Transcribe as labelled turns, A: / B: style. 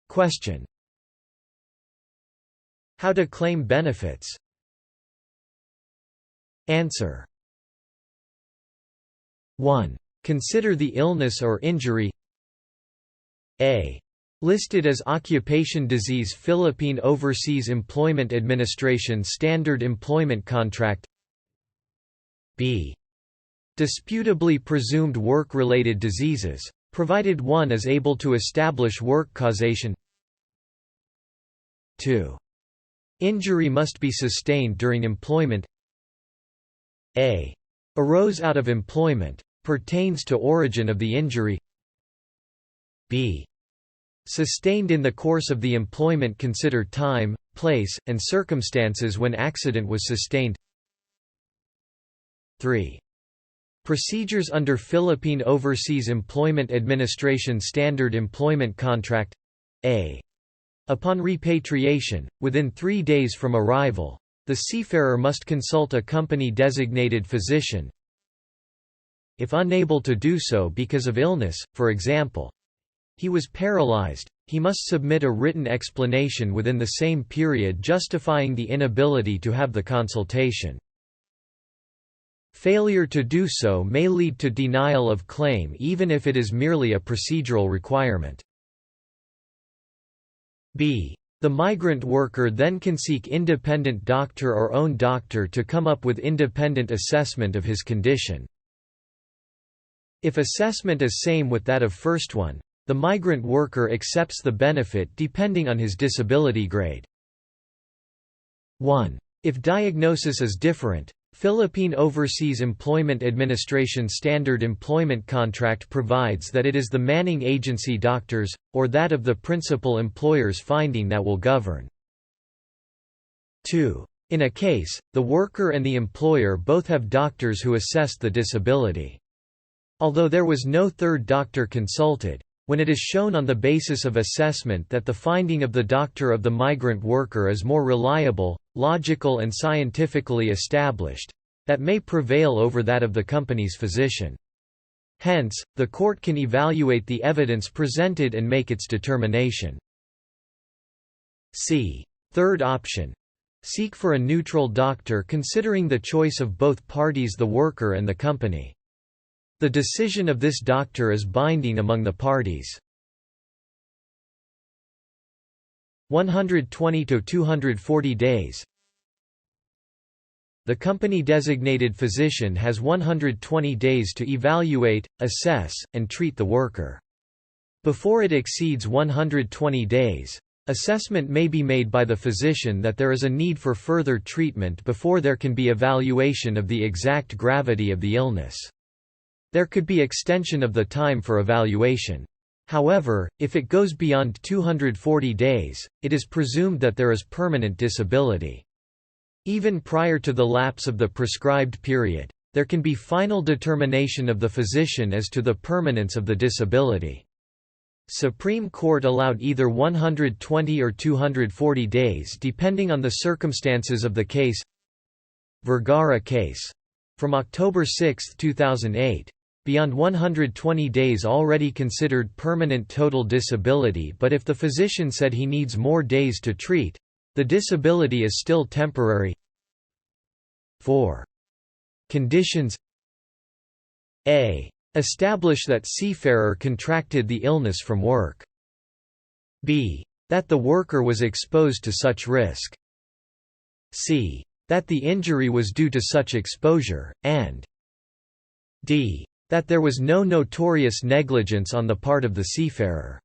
A: Question: How to claim benefits? Answer: 1. Consider the illness or injury. A. Listed as occupation disease, Philippine Overseas Employment Administration Standard Employment Contract. B. Disputably presumed work-related diseases, provided one is able to establish work causation. 2. Injury must be sustained during employment. A. Arose out of employment, pertains to origin of the injury. B. Sustained in the course of the employment, consider time, place, and circumstances when accident was sustained. 3. Procedures under Philippine Overseas Employment Administration Standard Employment Contract. A. Upon repatriation, within 3 days from arrival, the seafarer must consult a company-designated physician. If unable to do so because of illness, for example, he was paralyzed, he must submit a written explanation within the same period justifying the inability to have the consultation. Failure to do so may lead to denial of claim even if it is merely a procedural requirement. B. The migrant worker then can seek independent doctor or own doctor to come up with independent assessment of his condition. If assessment is same with that of first one, the migrant worker accepts the benefit depending on his disability grade. 1. If diagnosis is different, Philippine Overseas Employment Administration Standard Employment Contract provides that it is the manning agency doctors, or that of the principal employer's finding that will govern. 2. In a case, the worker and the employer both have doctors who assessed the disability. Although there was no third doctor consulted, when it is shown on the basis of assessment that the finding of the doctor of the migrant worker is more reliable, logical and scientifically established, that may prevail over that of the company's physician. Hence, the court can evaluate the evidence presented and make its determination. C. Third option. Seek for a neutral doctor considering the choice of both parties, the worker and the company. The decision of this doctor is binding among the parties. 120 to 240 days. The company-designated physician has 120 days to evaluate, assess, and treat the worker. Before it exceeds 120 days, assessment may be made by the physician that there is a need for further treatment before there can be evaluation of the exact gravity of the illness. There could be extension of the time for evaluation. However, if it goes beyond 240 days, it is presumed that there is permanent disability. Even prior to the lapse of the prescribed period, there can be final determination of the physician as to the permanence of the disability. Supreme Court allowed either 120 or 240 days depending on the circumstances of the case. Vergara case. From October 6, 2008. Beyond 120 days already considered permanent total disability, but if the physician said he needs more days to treat, the disability is still temporary. 4. Conditions. A. Establish that seafarer contracted the illness from work. B. That the worker was exposed to such risk. C. That the injury was due to such exposure, and D. That there was no notorious negligence on the part of the seafarer.